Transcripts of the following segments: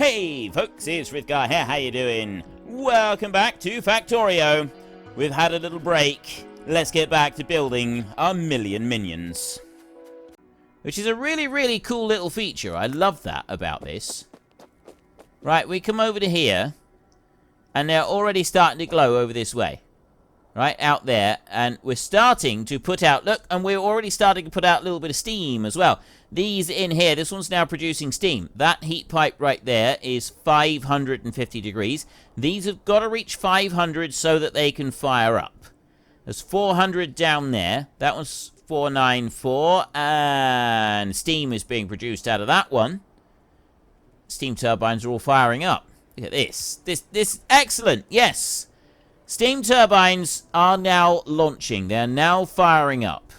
Hey folks, it's Frithgar here, how you doing? Welcome back to Factorio. We've had a little break. Let's get back to building our million minions. Which is a really cool little feature. I love that about this. Right, we come over to here. And they're already starting to glow over this way. Right, out there. And we're starting to put out, look, and we're already starting to put out a little bit of steam as well. These in here, this one's now producing steam. That heat pipe right there is 550 degrees. These have got to reach 500 so that they can fire up. There's 400 down there. That one's 494. And steam is being produced out of that one. Steam turbines are all firing up. Look at this. This is excellent. Yes. Steam turbines are now launching. They're now firing up.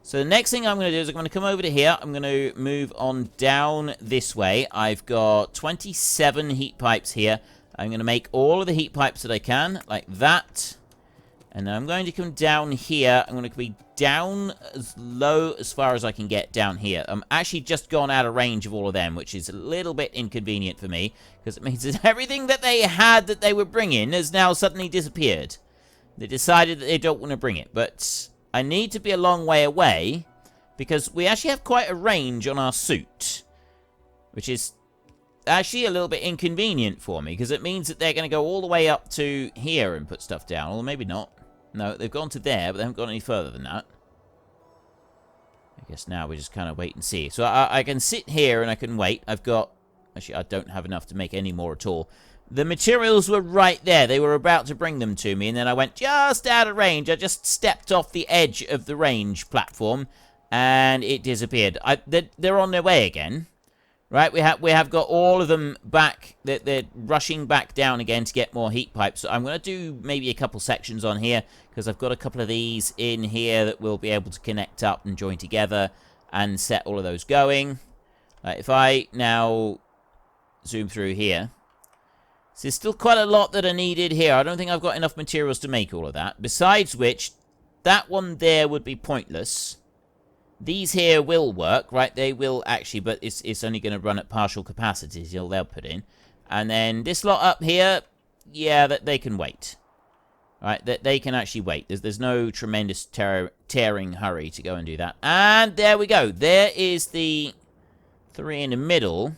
So the next thing I'm going to do is I'm going to come over to here. I'm going to move on down this way. I've got 27 heat pipes here. I'm going to make all of the heat pipes that I can, like that. And then I'm going to come down here. I'm going to be down as low as far as I can get down here. I'm actually just gone out of range of all of them, which is a little bit inconvenient for me, because it means that everything that they had that they were bringing has now suddenly disappeared. They decided that they don't want to bring it, but I need to be a long way away, because we actually have quite a range on our suit, which is actually a little bit inconvenient for me, because it means that they're going to go all the way up to here and put stuff down, or maybe not. No, they've gone to there, but they haven't gone any further than that. I guess now we just kind of wait and see. So I can sit here and I can wait. I've got... Actually, I don't have enough to make any more at all. The materials were right there. They were about to bring them to me, and then I went just out of range. I just stepped off the edge of the range platform, and it disappeared. They're on their way again. Right, we have got all of them back. They're rushing back down again to get more heat pipes. So I'm going to do maybe a couple sections on here, because I've got a couple of these in here that we'll be able to connect up and join together and set all of those going. If I now zoom through here, so there's still quite a lot that are needed here. I don't think I've got enough materials to make all of that. Besides which, that one there would be pointless. These here will work, right? They will actually, but it's only going to run at partial capacity till they'll put in. And then this lot up here, yeah, that they can wait. Right, that they can actually wait. There's no tremendous tearing hurry to go and do that. And there we go. There is the three in the middle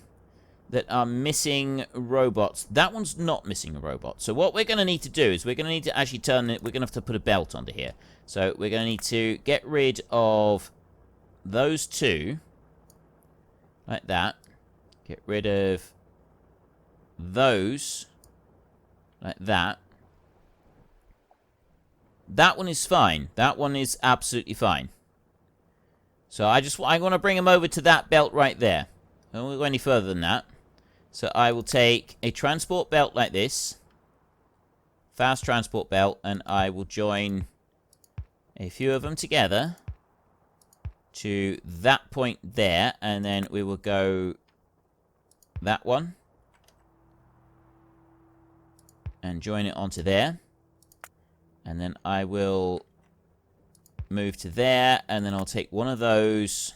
that are missing robots. That one's not missing a robot. So what we're going to need to do is we're going to need to actually turn it. We're going to have to put a belt onto here. So we're going to need to get rid of those two, like that. Get rid of those, like that. That one is fine. That one is absolutely fine. So I want to bring them over to that belt right there. I won't go any further than that. So I will take a transport belt like this, fast transport belt, and I will join a few of them together to that point there, and then we will go that one and join it onto there, and then I will move to there, and then I'll take one of those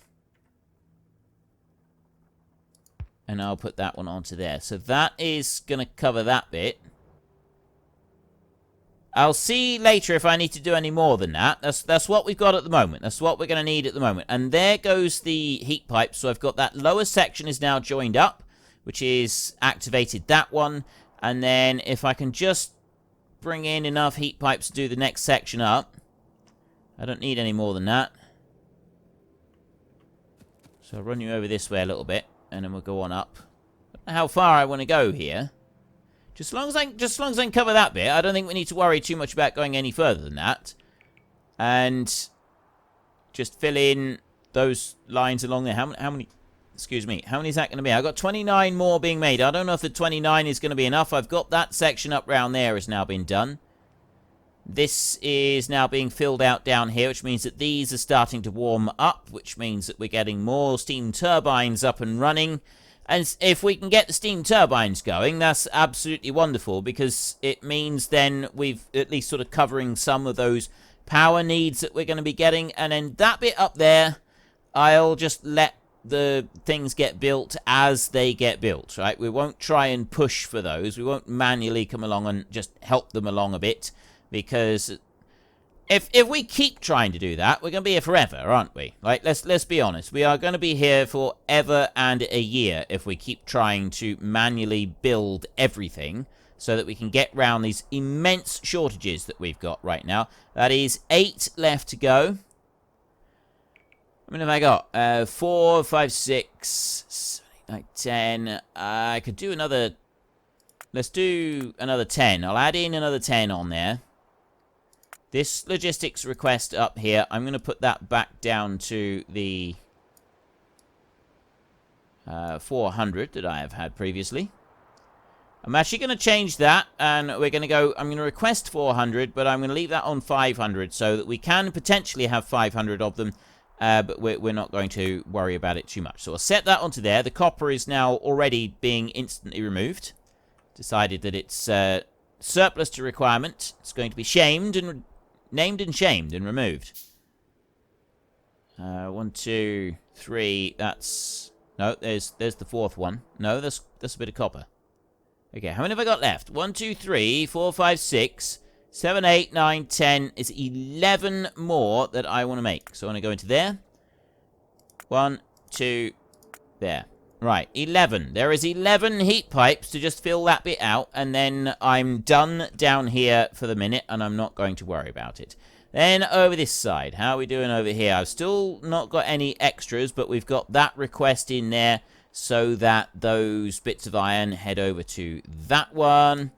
and I'll put that one onto there. So that is going to cover that bit. I'll see later if I need to do any more than that. That's what we've got at the moment. That's what we're going to need at the moment. And there goes the heat pipe. So I've got that lower section is now joined up, which is activated that one. And then if I can just bring in enough heat pipes to do the next section up. I don't need any more than that. So I'll run you over this way a little bit, and then we'll go on up. I don't know how far I want to go here. Just as long as I can cover that bit, I don't think we need to worry too much about going any further than that. And just fill in those lines along there. How many? Excuse me. How many is that going to be? I've got 29 more being made. I don't know if the 29 is going to be enough. I've got that section up round there has now been done. This is now being filled out down here, which means that these are starting to warm up, which means that we're getting more steam turbines up and running. And if we can get the steam turbines going, that's absolutely wonderful, because it means then we've at least sort of covering some of those power needs that we're going to be getting. And then that bit up there, I'll just let the things get built as they get built, right? We won't try and push for those. We won't manually come along and just help them along a bit, because if we keep trying to do that, we're going to be here forever, aren't we? Like, let's be honest. We are going to be here for ever and a year if we keep trying to manually build everything so that we can get round these immense shortages that we've got right now. That is 8 left to go. How many have I got? 4, 5, 6, 7, 8, 9, 10. I could do another... Let's do another 10. I'll add in another 10 on there. This logistics request up here, I'm going to put that back down to the 400 that I have had previously. I'm actually going to change that, and we're going to go... I'm going to request 400, but I'm going to leave that on 500 so that we can potentially have 500 of them, but we're not going to worry about it too much. So I'll set that onto there. The copper is now already being instantly removed. Decided that it's surplus to requirement. It's going to be shamed and... named and shamed and removed. 1, 2, 3. That's... No, there's the 4th one. No, that's a bit of copper. Okay, how many have I got left? 1, 2, 3, 4, 5, 6, 7, 8, 9, 10. It's 11 more that I want to make. So I want to go into there. 1, 2, there. Right, 11. There is 11 heat pipes to just fill that bit out, and then I'm done down here for the minute, and I'm not going to worry about it. Then over this side, how are we doing over here? I've still not got any extras, but we've got that request in there so that those bits of iron head over to that one.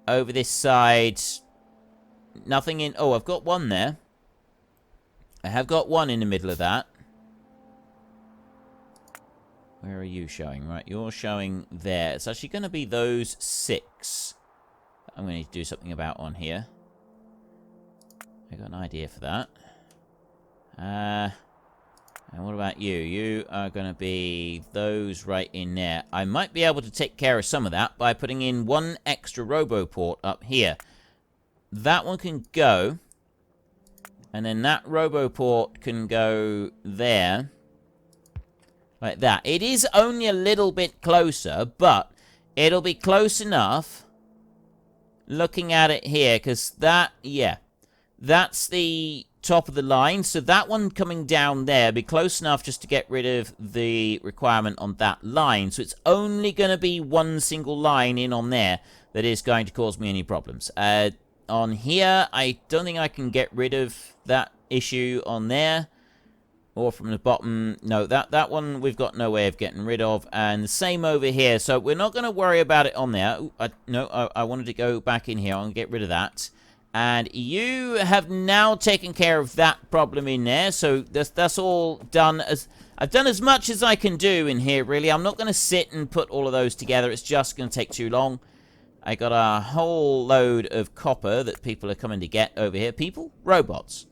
Over this side, nothing in... Oh, I've got one there. I have got one in the middle of that. Where are you showing? Right, you're showing there. It's actually going to be those 6 I'm going to need to do something about on here. I got an idea for that. And what about you? You are going to be those right in there. I might be able to take care of some of that by putting in 1 extra RoboPort up here. That one can go. And then that RoboPort can go there. Like that. It is only a little bit closer, but it'll be close enough looking at it here, because that, yeah, that's the top of the line. So that one coming down there be close enough just to get rid of the requirement on that line. So it's only going to be 1 single line in on there that is going to cause me any problems. On here, I don't think I can get rid of that issue on there. Or from the bottom. No, that one we've got no way of getting rid of. And the same over here. So we're not going to worry about it on there. Ooh, I wanted to go back in here. I'm going to get rid of that. And you have now taken care of that problem in there. So that's all done. I've done as much as I can do in here, really. I'm not going to sit and put all of those together. It's just going to take too long. I got a whole load of copper that people are coming to get over here. People? Robots.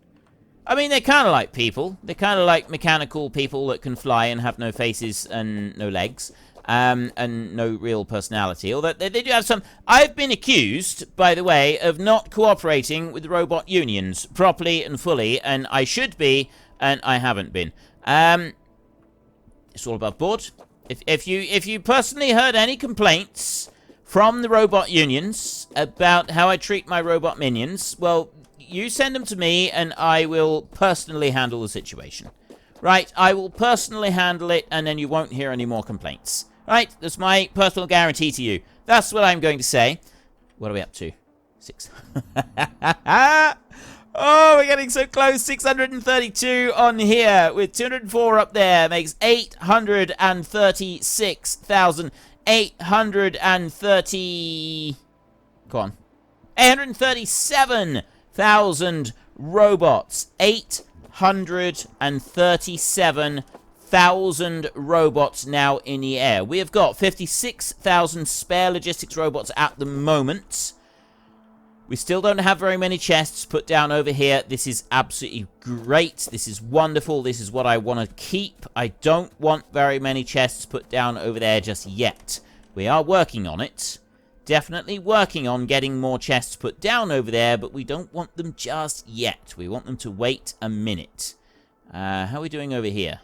I mean, they're kind of like people. They're kind of like mechanical people that can fly and have no faces and no legs. And no real personality. Although they do have some... I've been accused, by the way, of not cooperating with the robot unions properly and fully. And I should be, and I haven't been. It's all above board. If you personally heard any complaints from the robot unions about how I treat my robot minions, well... You send them to me, and I will personally handle the situation. Right, I will personally handle it, and then you won't hear any more complaints. Right, that's my personal guarantee to you. That's what I'm going to say. What are we up to? 6. Oh, we're getting so close. 632 on here, with 204 up there. Makes 836,830... Go on. 837,000 robots. 837,000 robots now in the air. We have got 56,000 spare logistics robots at the moment. We still don't have very many chests put down over here. This is absolutely great. This is wonderful. This is what I want to keep. I don't want very many chests put down over there just yet. We are working on it. Definitely working on getting more chests put down over there, but we don't want them just yet. We want them to wait a minute. How are we doing over here?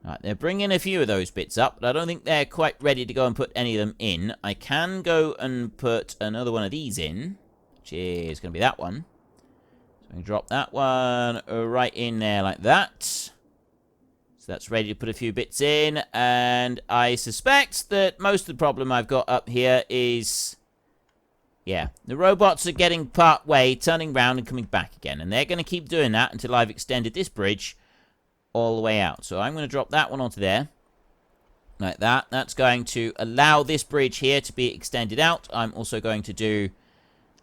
Right, they're bringing a few of those bits up, but I don't think they're quite ready to go and put any of them in. I can go and put another one of these in, which is going to be that one. So I'm going to drop that one right in there like that. So that's ready to put a few bits in, and I suspect that most of the problem I've got up here is... yeah, the robots are getting part way, turning round and coming back again, and they're going to keep doing that until I've extended this bridge all the way out. So I'm going to drop that one onto there, like that. That's going to allow this bridge here to be extended out. I'm also going to do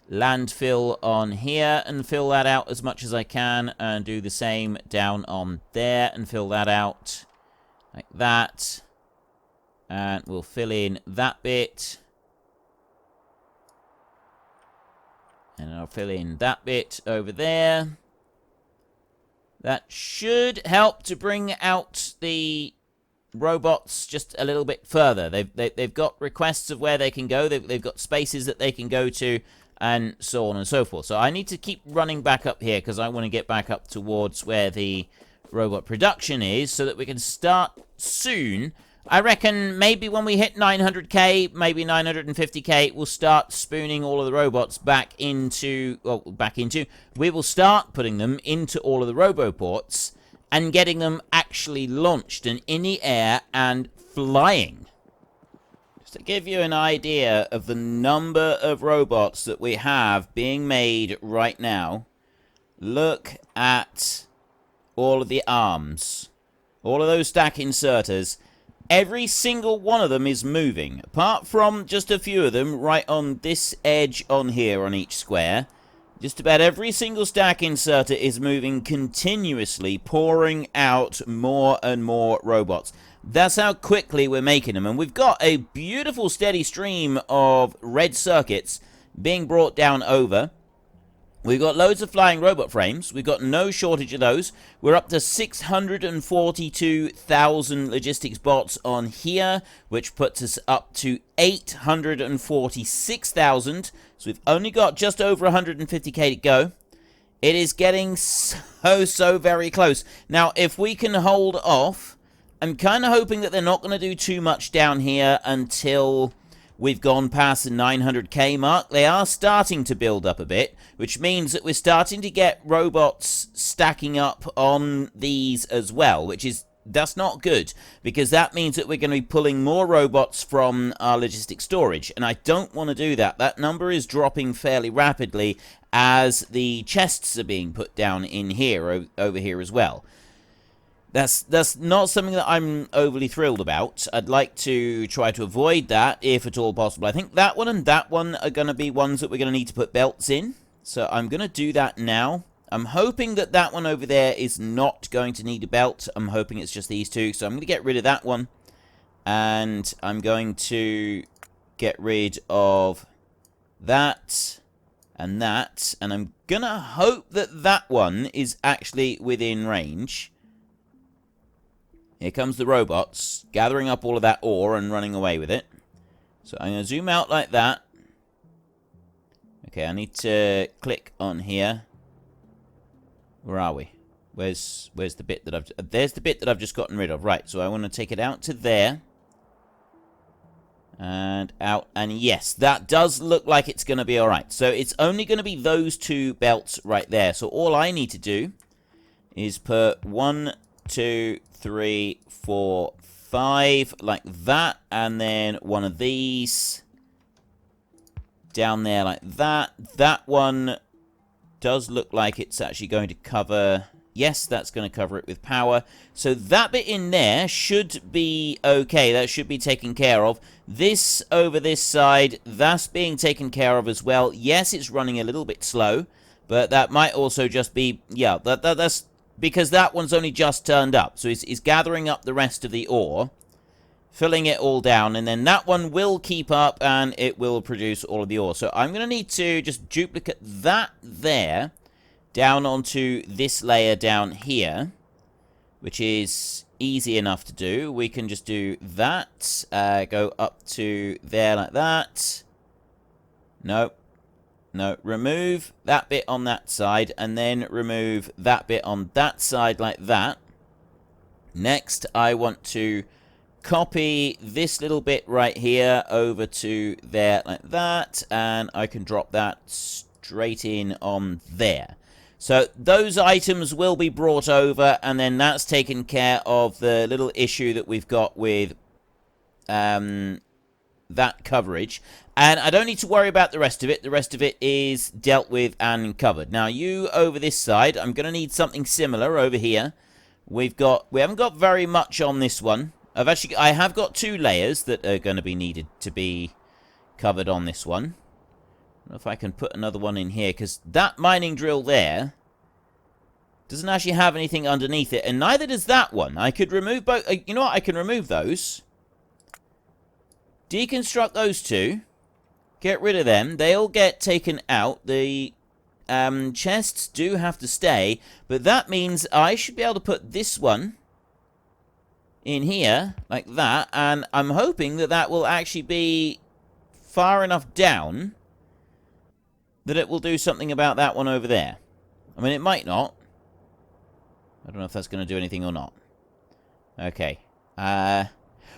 landfill on here and fill that out as much as I can, and do the same down on there and fill that out like that. And we'll fill in that bit. And I'll fill in that bit over there. That should help to bring out the robots just a little bit further. They've got requests of where they can go. They've got spaces that they can go to, and so on and so forth. So I need to keep running back up here because I want to get back up towards where the robot production is so that we can start soon. I reckon maybe when we hit 900k, maybe 950k, we'll start spooning all of the robots back into... well, we will start putting them into all of the roboports and getting them actually launched and in the air and flying. Just to give you an idea of the number of robots that we have being made right now, look at all of the arms. All of those stack inserters. Every single one of them is moving, apart from just a few of them right on this edge on here on each square. Just about every single stack inserter is moving continuously, pouring out more and more robots. That's how quickly we're making them, and we've got a beautiful steady stream of red circuits being brought down over. We've got loads of flying robot frames. We've got no shortage of those. We're up to 642,000 logistics bots on here, which puts us up to 846,000. So we've only got just over 150k to go. It is getting so very close. Now, if we can hold off, I'm kind of hoping that they're not going to do too much down here until we've gone past the 900k mark. They are starting to build up a bit, which means that we're starting to get robots stacking up on these as well, that's not good, because that means that we're going to be pulling more robots from our logistic storage, and I don't want to do that. That number is dropping fairly rapidly as the chests are being put down in here, over here as well. That's not something that I'm overly thrilled about. I'd like to try to avoid that if at all possible. I think that one and that one are going to be ones that we're going to need to put belts in. So I'm going to do that now. I'm hoping that that one over there is not going to need a belt. I'm hoping it's just these two. So I'm going to get rid of that one. And I'm going to get rid of that and that. And I'm going to hope that that one is actually within range. Here comes the robots, gathering up all of that ore and running away with it. So I'm going to zoom out like that. Okay, I need to click on here. Where are we? Where's the bit that I've... there's the bit that I've just gotten rid of. Right, so I want to take it out to there. And out. And yes, that does look like it's going to be alright. So it's only going to be those two belts right there. So all I need to do is put 1, 2, 3, 4, 5 like that, and then one of these down there like that. That one does look like it's actually going to cover... yes, that's going to cover it with power. So that bit in there should be okay. That should be taken care of. This over this side, that's being taken care of as well. Yes, it's running a little bit slow, but that might also just be... yeah, that's... because that one's only just turned up. So it's gathering up the rest of the ore, filling it all down, and then that one will keep up and it will produce all of the ore. So I'm going to need to just duplicate that there down onto this layer down here, which is easy enough to do. We can just do that, go up to there like that. Nope. No, remove that bit on that side, and then remove that bit on that side like that. Next, I want to copy this little bit right here over to there like that, and I can drop that straight in on there. So those items will be brought over, and then that's taken care of the little issue that we've got with that coverage. And I don't need to worry about the rest of it. The rest of it is dealt with and covered. Now, you over this side, I'm going to need something similar over here. We haven't got very much on this one. I have got 2 layers that are going to be needed to be covered on this one. I don't know if I can put another one in here, because that mining drill there doesn't actually have anything underneath it, and neither does that one. I could remove both. You know what? I can remove those. Deconstruct those 2. Get rid of them. They'll get taken out. The chests do have to stay, but that means I should be able to put this one in here, like that, and I'm hoping that that will actually be far enough down that it will do something about that one over there. I mean, it might not. I don't know if that's going to do anything or not. Okay.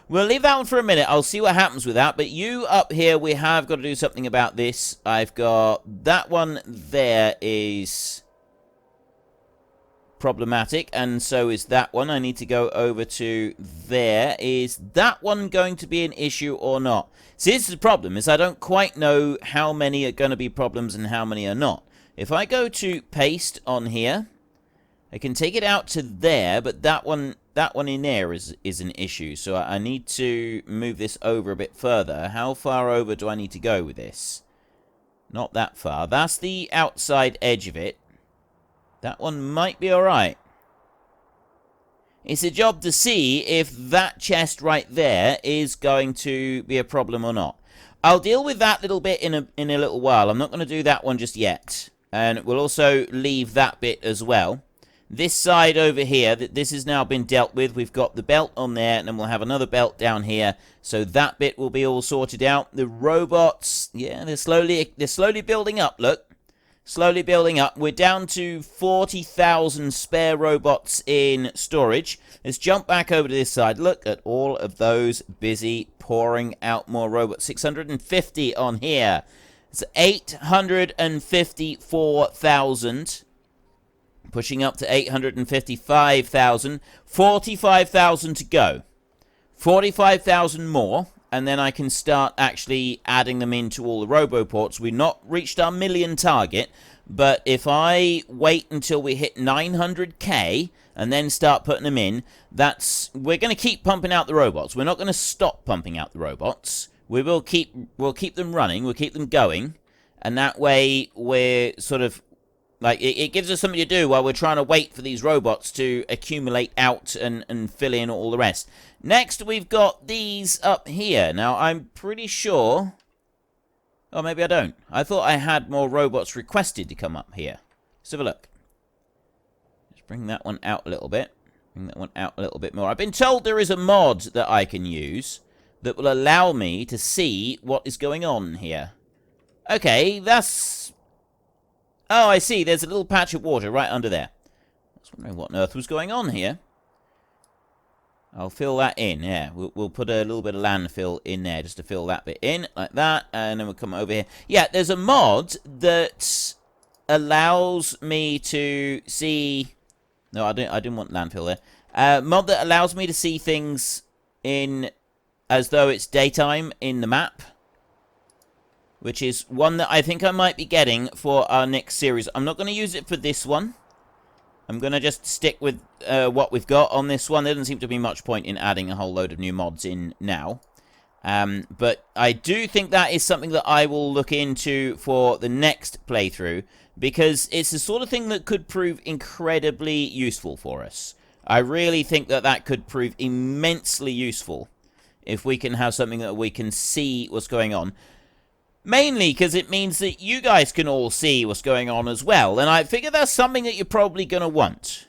We'll leave that one for a minute. I'll see what happens with that. But you up here, we have got to do something about this. I've got that one there is problematic, and so is that one. I need to go over to there. Is that one going to be an issue or not? See, this is the problem, is I don't quite know how many are going to be problems and how many are not. If I go to paste on here, I can take it out to there, but that one in there is an issue. So I need to move this over a bit further. How far over do I need to go with this? Not that far. That's the outside edge of it. That one might be alright. It's a job to see if that chest right there is going to be a problem or not. I'll deal with that little bit in a little while. I'm not going to do that one just yet. And we'll also leave that bit as well. This side over here, this has now been dealt with. We've got the belt on there, and then we'll have another belt down here. So that bit will be all sorted out. The robots, yeah, they're slowly building up, look. Slowly building up. We're down to 40,000 spare robots in storage. Let's jump back over to this side. Look at all of those busy pouring out more robots. 650 on here. It's 854,000. Pushing up to 855,000. 45,000 to go. 45,000 more. And then I can start actually adding them into all the roboports. We've not reached our million target, but if I wait until we hit 900k and then start putting them in, we're going to keep pumping out the robots. We're not going to stop pumping out the robots. We'll keep them running. We'll keep them going, and that way we're sort of like it gives us something to do while we're trying to wait for these robots to accumulate out and fill in all the rest. Next, we've got these up here. Now, I'm pretty sure... Oh, maybe I don't. I thought I had more robots requested to come up here. Let's have a look. Let's bring that one out a little bit. Bring that one out a little bit more. I've been told there is a mod that I can use that will allow me to see what is going on here. Okay, that's... Oh, I see. There's a little patch of water right under there. I was wondering what on earth was going on here. I'll fill that in, yeah. We'll put a little bit of landfill in there just to fill that bit in, like that. And then we'll come over here. Yeah, there's a mod that allows me to see... No, I didn't want landfill there. Mod that allows me to see things in as though it's daytime in the map. Which is one that I think I might be getting for our next series. I'm not going to use it for this one. I'm going to just stick with what we've got on this one. There doesn't seem to be much point in adding a whole load of new mods in now. But I do think that is something that I will look into for the next playthrough, because it's the sort of thing that could prove incredibly useful for us. I really think that that could prove immensely useful if we can have something that we can see what's going on. Mainly because it means that you guys can all see what's going on as well. And I figure that's something that you're probably going to want.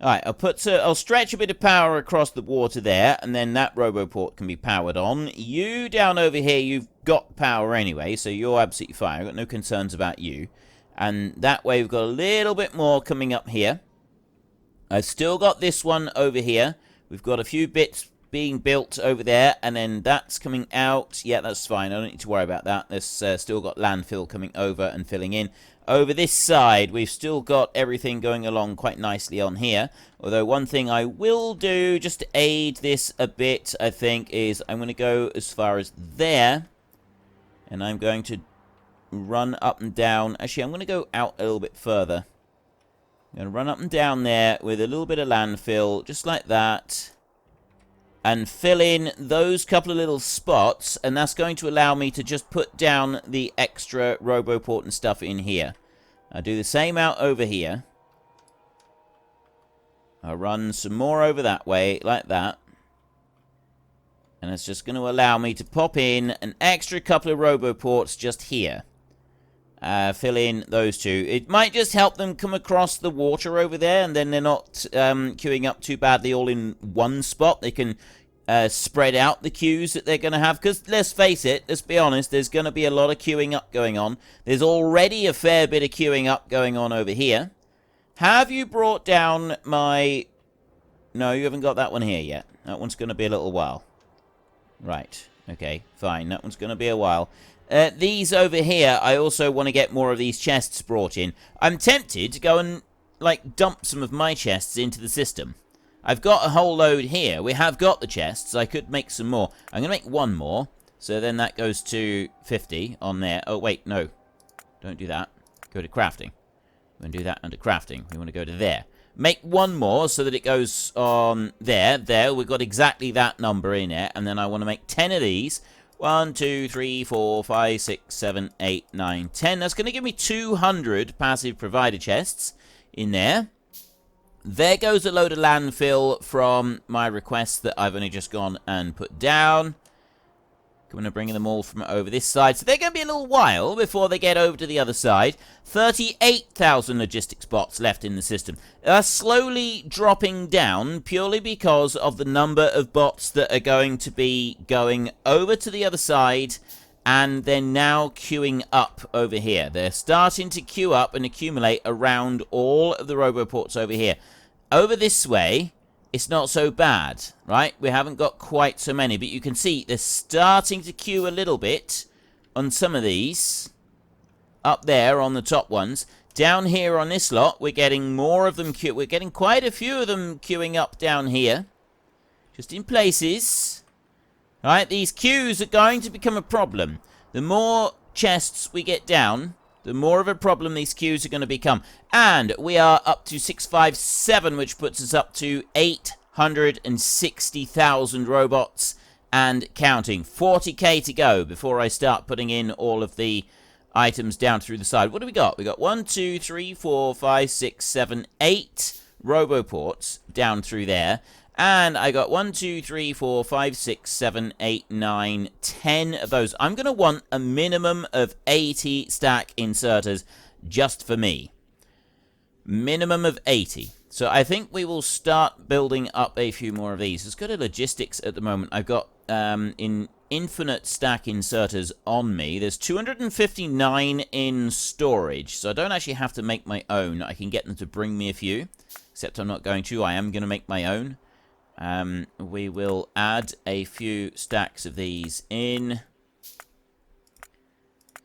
Alright, I'll stretch a bit of power across the water there, and then that roboport can be powered on. You down over here, you've got power anyway, so you're absolutely fine. I've got no concerns about you. And that way we've got a little bit more coming up here. I've still got this one over here. We've got a few bits being built over there, and then that's coming out. Yeah, that's fine. I don't need to worry about that. There's still got landfill coming over and filling in. Over this side, we've still got everything going along quite nicely on here. Although one thing I will do, just to aid this a bit, I think, is I'm going to go as far as there. And I'm going to run up and down. Actually, I'm going to go out a little bit further. I'm going to run up and down there with a little bit of landfill, just like that. And fill in those couple of little spots, and that's going to allow me to just put down the extra Roboport and stuff in here. I'll do the same out over here. I'll run some more over that way, like that. And it's just going to allow me to pop in an extra couple of Roboports just here. Fill in those two. It might just help them come across the water over there, and then they're not queuing up too badly all in one spot. They can spread out the queues that they're going to have. Because, let's face it, let's be honest, there's going to be a lot of queuing up going on. There's already a fair bit of queuing up going on over here. Have you brought down my... No, you haven't got that one here yet. That one's going to be a little while. Right. Okay, fine. That one's going to be a while. These over here, I also want to get more of these chests brought in. I'm tempted to go and, like, dump some of my chests into the system. I've got a whole load here. We have got the chests. I could make some more. I'm going to make one more. So then that goes to 50 on there. Oh, wait, no. Don't do that. Go to crafting. We're going to do that under crafting. We want to go to there. Make one more so that it goes on there. There, we've got exactly that number in it. And then I want to make 10 of these. 1, 2, 3, 4, 5, 6, 7, 8, 9, 10. That's going to give me 200 passive provider chests in there. There goes a load of landfill from my requests that I've only just gone and put down. Going to bring them all from over this side. So they're going to be a little while before they get over to the other side. 38,000 logistics bots left in the system. They're slowly dropping down purely because of the number of bots that are going to be going over to the other side. And they're now queuing up over here. They're starting to queue up and accumulate around all of the Roboports over here. Over this way, it's not so bad, right? We haven't got quite so many, but you can see they're starting to queue a little bit on some of these. Up there on the top ones. Down here on this lot, we're getting more of them queue. We're getting quite a few of them queuing up down here. Just in places. Right, these queues are going to become a problem. The more chests we get down, the more of a problem these queues are going to become. And we are up to 657, which puts us up to 860,000 robots and counting. 40k to go before I start putting in all of the items down through the side. What do we got? We got 1, 2, 3, 4, 5, 6, 7, 8 Roboports down through there. And I got 1, 2, 3, 4, 5, 6, 7, 8, 9, 10 of those. I'm going to want a minimum of 80 stack inserters just for me. Minimum of 80. So I think we will start building up a few more of these. Let's go to logistics at the moment. I've got in infinite stack inserters on me. There's 259 in storage. So I don't actually have to make my own. I can get them to bring me a few. Except I'm not going to. I am going to make my own. We will add a few stacks of these in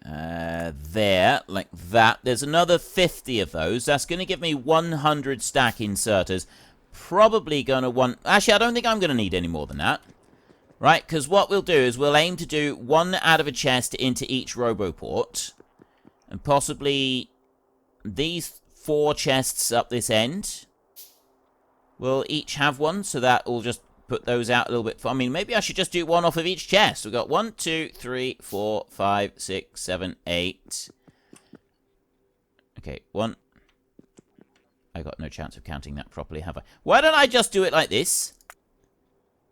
there, like that. There's another 50 of those. That's going to give me 100 stack inserters. Probably going to want... Actually, I don't think I'm going to need any more than that. Right, because what we'll do is we'll aim to do one out of a chest into each Roboport. And possibly these 4 chests up this end will each have one, so that will just put those out a little bit. I mean, maybe I should just do one off of each chest. We've got 1, 2, 3, 4, 5, 6, 7, 8. Okay, 1. I got no chance of counting that properly, have I? Why don't I just do it like this?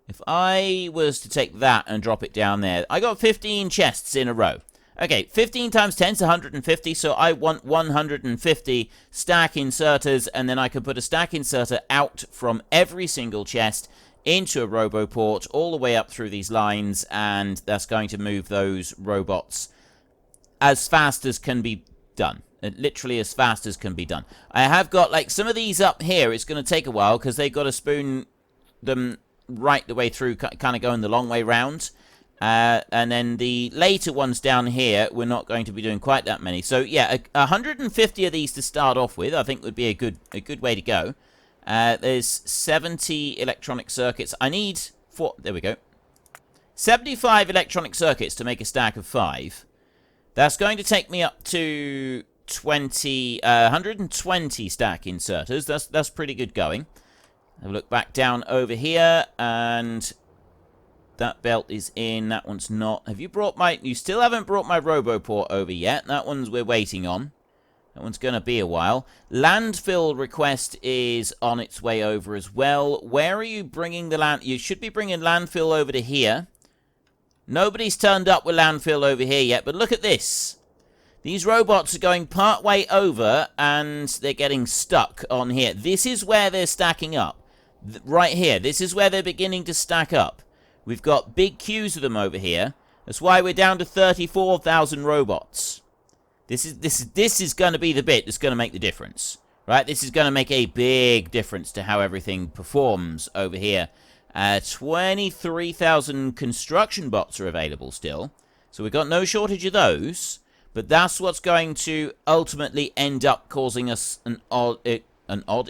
If I was to take that and drop it down there, I got 15 chests in a row. Okay, 15 times 10 is 150, so I want 150 stack inserters, and then I can put a stack inserter out from every single chest into a Roboport all the way up through these lines, and that's going to move those robots as fast as can be done. Literally as fast as can be done. I have got, like, some of these up here. It's going to take a while because they've got to spoon them right the way through, kind of going the long way round. And then the later ones down here, we're not going to be doing quite that many. So yeah, 150 of these to start off with, I think would be a good way to go. There's 70 electronic circuits. I need there we go. 75 electronic circuits to make a stack of 5. That's going to take me up to 120 stack inserters. That's pretty good going. Have a look back down over here, and that belt is in. That one's not. Have you brought you still haven't brought my RoboPort over yet. That one's we're waiting on. That one's going to be a while. Landfill request is on its way over as well. Where are you bringing the land? You should be bringing landfill over to here. Nobody's turned up with landfill over here yet, but look at this. These robots are going part way over, and they're getting stuck on here. This is where they're stacking up. Right here. This is where they're beginning to stack up. We've got big queues of them over here. That's why we're down to 34,000 robots. This is going to be the bit that's going to make the difference, right? This is going to make a big difference to how everything performs over here. 23,000 construction bots are available still, so we've got no shortage of those. But that's what's going to ultimately end up causing us an odd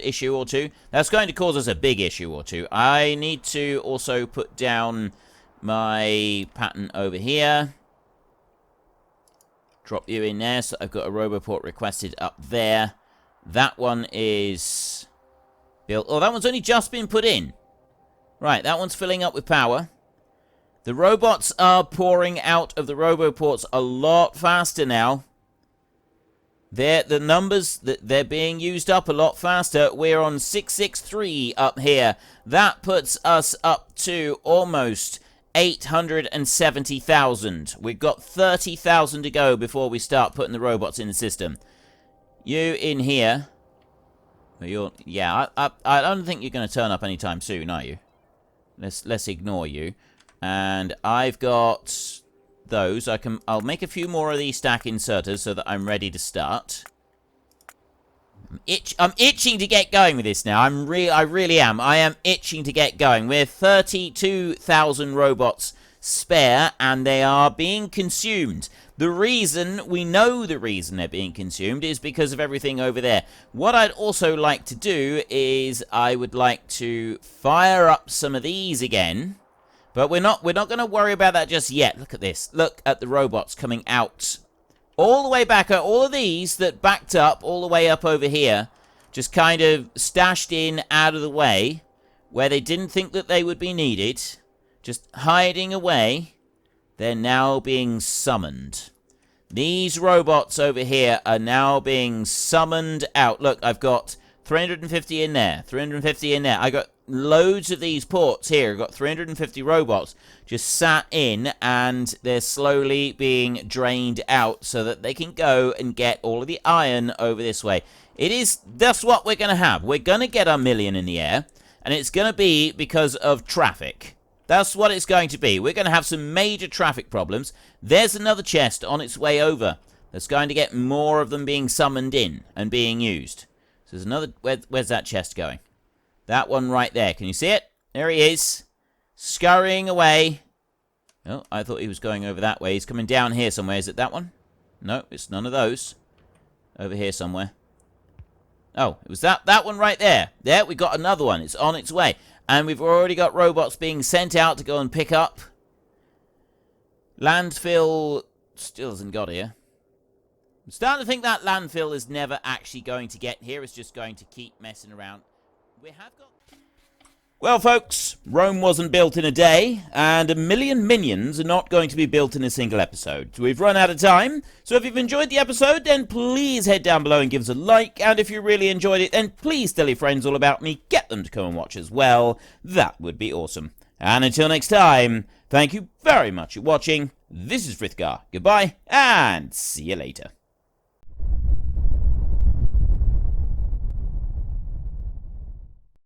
issue or two. That's going to cause us a big issue or two. I need to also put down my pattern over here. Drop you in there, so I've got a RoboPort requested up there. That one is built. Oh, that one's only just been put in. Right, that one's filling up with power. The robots are pouring out of the RoboPorts a lot faster now. The numbers, they're being used up a lot faster. We're on 663 up here. That puts us up to almost 870,000. We've got 30,000 to go before we start putting the robots in the system. You in here. Yeah, I don't think you're going to turn up anytime soon, are you? Let's ignore you. And I've got those. I'll make a few more of these stack inserters so that I'm ready to start. I'm itching to get going with this now. I really am. I am itching to get going. We're 32,000 robots spare, and they are being consumed. We know the reason they're being consumed is because of everything over there. What I'd also like to do is I would like to fire up some of these again. But we're not going to worry about that just yet. Look at this. Look at the robots coming out. All the way back. All of these that backed up all the way up over here. Just kind of stashed in out of the way. Where they didn't think that they would be needed. Just hiding away. They're now being summoned. These robots over here are now being summoned out. Look, I've got 350 in there. 350 in there. I got loads of these ports here. I've got 350 robots just sat in, and they're slowly being drained out so that they can go and get all of the iron over this way. That's what we're going to have. We're going to get our million in the air, and it's going to be because of traffic. That's what it's going to be. We're going to have some major traffic problems. There's another chest on its way over that's going to get more of them being summoned in and being used. So there's another... Where's that chest going? That one right there. Can you see it? There he is. Scurrying away. Oh, I thought he was going over that way. He's coming down here somewhere. Is it that one? No, it's none of those. Over here somewhere. Oh, it was that one right there. There, we got another one. It's on its way. And we've already got robots being sent out to go and pick up. Landfill still hasn't got here. I'm starting to think that landfill is never actually going to get here. It's just going to keep messing around. We have got... Well, folks, Rome wasn't built in a day, and 1 million minions are not going to be built in a single episode. So we've run out of time, so if you've enjoyed the episode, then please head down below and give us a like, and if you really enjoyed it, then please tell your friends all about me, get them to come and watch as well. That would be awesome. And until next time, thank you very much for watching. This is Frithgar. Goodbye, and see you later.